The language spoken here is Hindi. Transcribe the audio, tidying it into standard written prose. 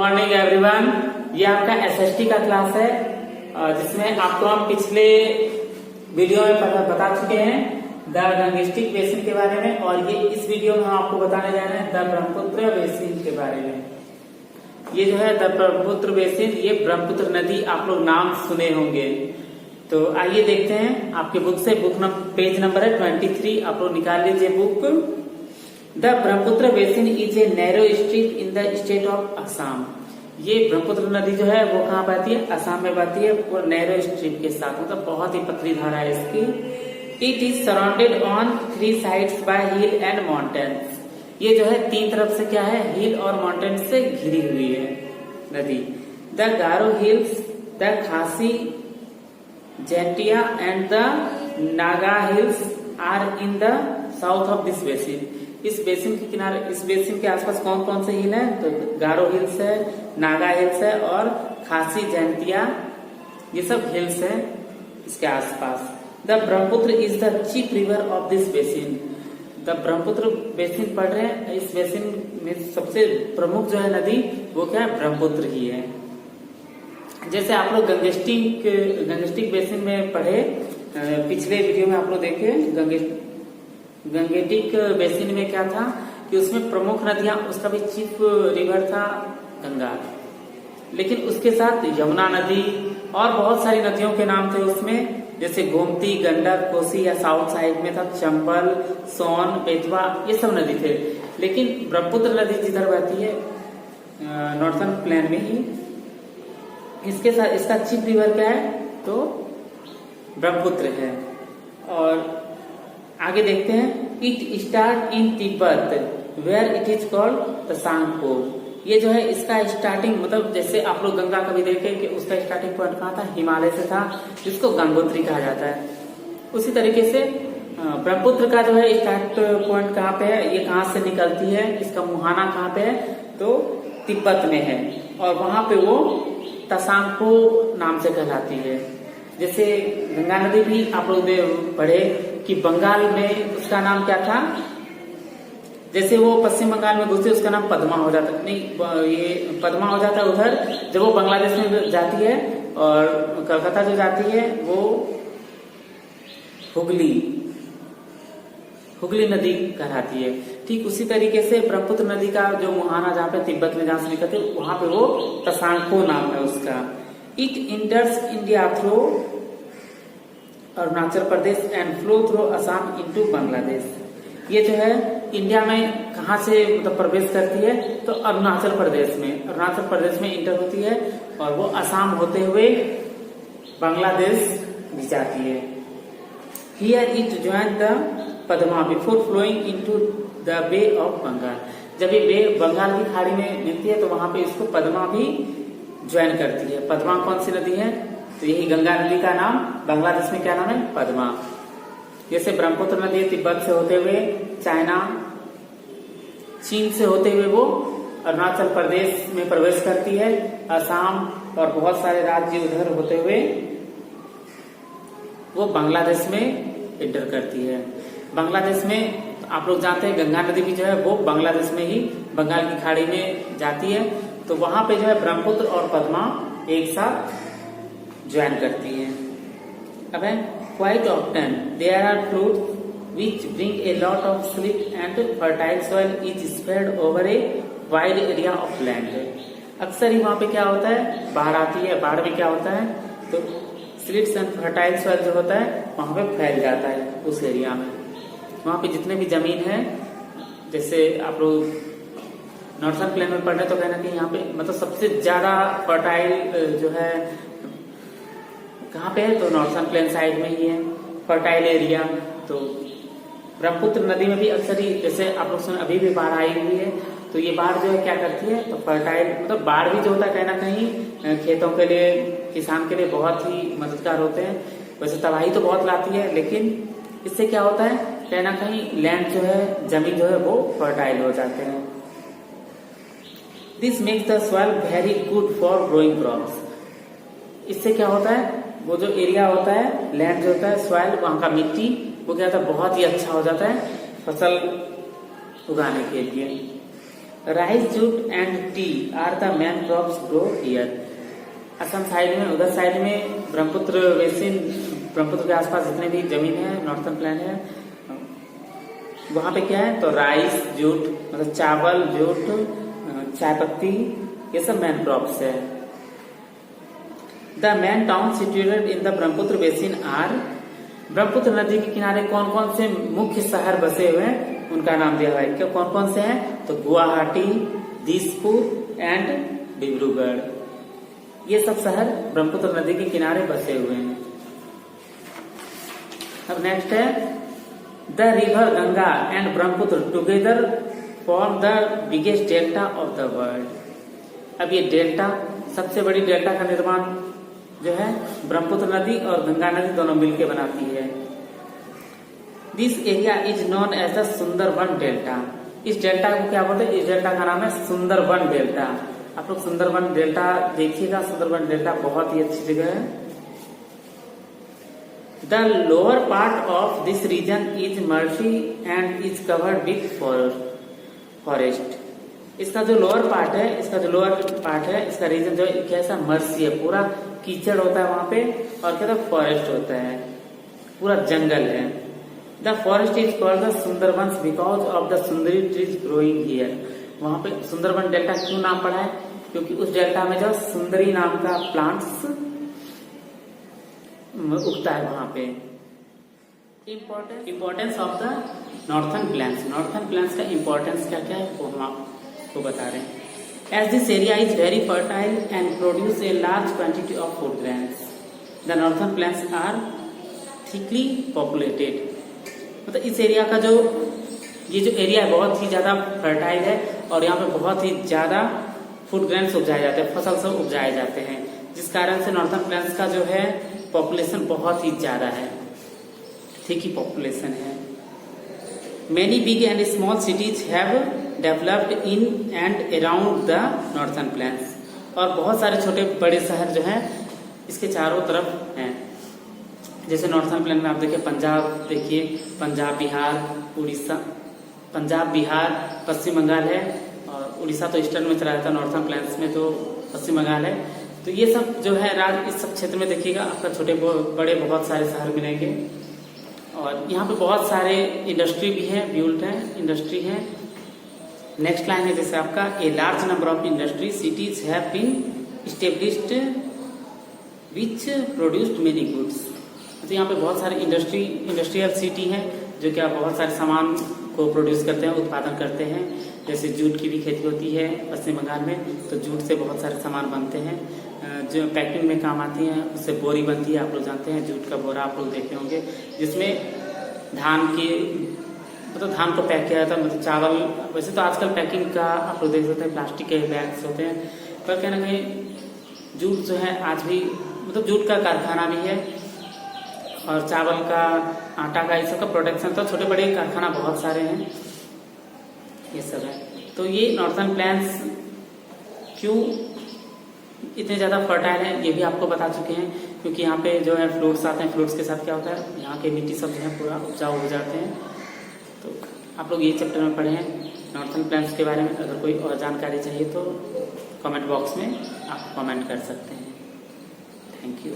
Morning everyone. ये आपका एसएसटी का क्लास है जिसमें आपको हम पिछले वीडियो में बता चुके हैं द गंगेस्टिक बेसिन के बारे में, और ये इस वीडियो में हम आपको बताने जा रहे हैं द ब्रह्मपुत्र बेसिन के बारे में। ये जो है द ब्रह्मपुत्र बेसिन, ये ब्रह्मपुत्र नदी आप लोग नाम सुने होंगे। तो आइए देखते हैं आपके बुक से, पेज नंबर है 23। आप लोग निकाल लीजिए book. The Brahmaputra basin is a narrow stream in the state of Assam. ये ब्रह्मपुत्र नदी जो है वो कहाँ बहती है? असम में बहती है, वो नैरो स्ट्रीम के साथ, मतलब बहुत ही पतली धारा है इसकी। It is surrounded on 3 sides by hill and mountains. ये जो है 3 तरफ से क्या है? हिल और माउंटेन से घिरी हुई है नदी। The Garo hills, the Khasi, Jaintia and the Naga hills are in the south of this basin. इस बेसिन के किनारे, इस बेसिन के आसपास कौन कौन से हिल हैं? तो गारो हिल्स है, नागा हिल्स है और खासी, जैंतिया, ये सब हिल्स हैं इसके आसपास। The Brahmaputra is the chief river of this basin. The Brahmaputra basin पढ़ रहे हैं, इस बेसिन में सबसे प्रमुख जो है नदी वो क्या है? ब्रह्मपुत्र ही है। जैसे आप लोग गंगेस्टिक बेसिन में पढ़े, पिछले वीडियो में आप लोग देखे, गंगेटिक बेसिन में क्या था कि उसमें प्रमुख नदियां, उसका भी चीफ रिवर था गंगा, लेकिन उसके साथ यमुना नदी और बहुत सारी नदियों के नाम थे उसमें, जैसे गोमती, गंडक, कोसी, या साउथ साइड में था चंबल, सोन, बेतवा, ये सब नदी थे। लेकिन ब्रह्मपुत्र नदी जिधर बहती है नॉर्थर्न प्लेन में ही, इसके साथ इसका चीफ रिवर क्या है? तो ब्रह्मपुत्र है। और आगे देखते हैं, it start in Tibet where it is called Tsangpo. ये जो है इसका स्टार्टिंग, मतलब जैसे आप लोग गंगा कभी देखे कि उसका स्टार्टिंग पॉइंट कहाँ था? हिमालय से था, जिसको गंगोत्री कहा जाता है। उसी तरीके से ब्रह्मपुत्र का जो है स्टार्ट पॉइंट कहाँ पे है? ये कहाँ से निकलती है? इसका मुहाना कहाँ पे है? तो तिब्बत में है, और वहां पे वो तसांगपो नाम से कहलाती है। जैसे गंगा नदी भी आप लोग पढ़े कि बंगाल में उसका नाम क्या था? जैसे वो पश्चिम बंगाल में घुसती, उसका नाम पद्मा हो जाता, नहीं ये पद्मा हो जाता है उधर, जब वो बांग्लादेश में जाती है, और कलकत्ता जो जाती है वो हुगली नदी कहलाती है। ठीक उसी तरीके से ब्रह्मपुत्र नदी का जो मुहाना जहाँ पे तिब्बत में जहाँ से निकलती है, वहां पे वो तसांगपो नाम है उसका। It इंटर्स India through Arunachal Pradesh and flow through Assam into Bangladesh. ये जो है इंडिया में कहाँ से मतलब प्रवेश करती है? तो अरुणाचल प्रदेश में इंटर होती है, और वो असम होते हुए बांग्लादेश भी जाती है। Here it join the Padma before flowing into the Bay of Bengal. जब ये बंगाल की खाड़ी में मिलती है तो वहां पे इसको पद्मा भी ज्वाइन करती है। पद्मा कौन सी नदी है? तो यही गंगा नदी का नाम बांग्लादेश में क्या नाम है? पद्मा। जैसे ब्रह्मपुत्र नदी तिब्बत से होते हुए चाइना, चीन से होते हुए वो अरुणाचल प्रदेश में प्रवेश करती है, असम और बहुत सारे राज्य उधर होते हुए वो बांग्लादेश में एंटर करती है। बांग्लादेश में आप लोग जानते हैं गंगा नदी भी जो है वो बांग्लादेश में ही बंगाल की खाड़ी में जाती है, तो वहां पे जो है ब्रह्मपुत्र और पद्मा एक साथ ज्वाइन करती है। अब है quite often there are floods which bring a lot of slip and fertile soil is spread over a wide area of land। अक्सर ही वहां पे क्या होता है? बाढ़ आती है। बाढ़ में क्या होता है? तो स्लिप्स एंड फर्टाइल सॉइल जो होता है वहां पे फैल जाता है उस एरिया में। वहां पे जितने भी जमीन है, जैसे आप लोग नॉर्थर्न प्लेन में पढ़ रहे तो कहना कि यहाँ पे मतलब सबसे ज्यादा फर्टाइल जो है कहाँ पे है? तो नॉर्थर्न प्लेन साइड में ही है फर्टाइल एरिया। तो ब्रह्मपुत्र नदी में भी अक्सर ही, जैसे आप लोग सुन अभी भी बाढ़ आई हुई है, तो ये बाढ़ जो है क्या करती है? तो फर्टाइल, मतलब बाढ़ भी जो होता है कहीं ना कहीं खेतों के लिए, किसान के लिए बहुत ही मददगार होते हैं। वैसे तबाही तो बहुत लाती है, लेकिन इससे क्या होता है? कहीं ना कहीं लैंड जो है, जमीन जो है वो फर्टाइल हो जाते हैं। This makes the soil very good for growing crops. इससे क्या होता है? वो जो एरिया होता है, लैंड जो होता है, सॉइल, वहां का मिट्टी, वो क्या होता है? बहुत ही अच्छा हो जाता है फसल उगाने के लिए। Rice, jute and T R the main crops grow here. Assam side में, उधर साइड में ब्रह्मपुत्र बेसिन, ब्रह्मपुत्र के आसपास जितने भी जमीन है, नॉर्थन प्लेन है, वहां पे क्या है तो राइस, जूट मतलब चावल, जूट, चाय पत्ती, ये सब मेन क्रॉप्स है। The main town situated in the Brahmaputra basin are, Brahmaputra नदी के किनारे कौन कौन से मुख्य शहर बसे हुए हैं उनका नाम दिया हुआ है। क्या कौन कौन से हैं तो गुवाहाटी, दिसपुर एंड डिब्रूगढ़, ये सब शहर ब्रह्मपुत्र नदी के किनारे बसे हुए हैं। अब नेक्स्ट है the river Ganga and Brahmaputra together form the biggest delta of the world. अब ये डेल्टा, सबसे बड़ी डेल्टा का निर्माण जो है ब्रह्मपुत्र नदी और गंगा नदी दोनों मिलकर बनाती है। This area is known as the Sundarban delta. इस डेल्टा को क्या बोलते हैं, इस डेल्टा का नाम है सुंदरबन डेल्टा। आप लोग सुंदरबन डेल्टा देखिएगा, सुंदरबन डेल्टा बहुत ही अच्छी जगह है। The lower part of this region is marshy and is covered with forest. इसका जो लोअर पार्ट है, इसका रीजन जो कैसा मर्सी है, पूरा कीचड़ होता है वहां पे, और क्या फॉरेस्ट होता है, पूरा जंगल है। The forest is called the Sundarbans because of the Sundari trees growing here. वहां पे सुंदरबन डेल्टा क्यों नाम पड़ा है, क्योंकि उस डेल्टा में जो सुंदरी नाम का प्लांट्स उगता है वहां पे। Importance of the northern plains, northern plains का इम्पोर्टेंस क्या क्या है वो हम आपको बता रहे हैं। As this area is very fertile and produce a large quantity of food grains, the northern plains are thickly populated. मतलब इस एरिया का जो ये जो एरिया है बहुत ही ज्यादा फर्टाइल है और यहाँ पे बहुत ही ज्यादा फूड ग्रेन्स उपजाए जाते हैं, फसल सब उपजाए जाते हैं, जिस कारण से नॉर्थन प्लेन्स का जो है पॉपुलेशन बहुत ही ज्यादा है, ठीक ही पॉपुलेशन है। Many big and small cities have developed in and around the northern plains, और बहुत सारे छोटे बड़े शहर जो हैं इसके चारों तरफ हैं। जैसे नॉर्थन प्लेन में आप देखिए पंजाब, देखिए पंजाब, बिहार, उड़ीसा, पंजाब, बिहार, पश्चिम बंगाल है, और उड़ीसा तो ईस्टर्न में चला जाता है, नॉर्थन प्लेन्स में तो पश्चिम बंगाल है। तो ये सब जो है राज्य, इस सब क्षेत्र में देखिएगा आपका छोटे बड़े बहुत सारे शहर मिलेंगे, और यहाँ पे बहुत सारे इंडस्ट्री भी है, ब्यूल्ट है, इंडस्ट्री है। नेक्स्ट लाइन है जैसे आपका a large number of industry cities have been established which produced many goods. तो यहाँ पे बहुत सारे इंडस्ट्रियल सिटी है जो क्या बहुत सारे सामान को प्रोड्यूस करते हैं, उत्पादन करते हैं। जैसे जूट की भी खेती होती है पश्चिम बंगाल में, तो जूट से बहुत सारे सामान बनते हैं जो पैकिंग में काम आती हैं। उससे बोरी बनती है, आप लोग जानते हैं, जूट का बोरा आप लोग देखे होंगे, जिसमें धान की मतलब धान को पैक किया जाता है, मतलब चावल। वैसे तो आजकल पैकिंग का आप लोग देख सकते हैं, प्लास्टिक के बैग्स होते हैं, पर क्या ना कहीं जूट जो है आज भी मतलब जूट का कारखाना भी है, और चावल का, आटा का, इस सब का प्रोडक्शन, तो छोटे बड़े कारखाना बहुत सारे हैं, ये सब है। तो ये नॉर्थन प्लेन्स क्यों इतने ज़्यादा फर्टाइल है ये भी आपको बता चुके हैं, क्योंकि यहाँ पे जो है फ्रूट्स आते हैं, फ्रूट्स के साथ क्या होता है यहाँ के मिट्टी सब जो है पूरा उपजाऊ हो जाते हैं। तो आप लोग ये चैप्टर में पढ़े हैं नॉर्थन प्लेन्स के बारे में। अगर कोई और जानकारी चाहिए तो कमेंट बॉक्स में आप कमेंट कर सकते हैं। Thank you.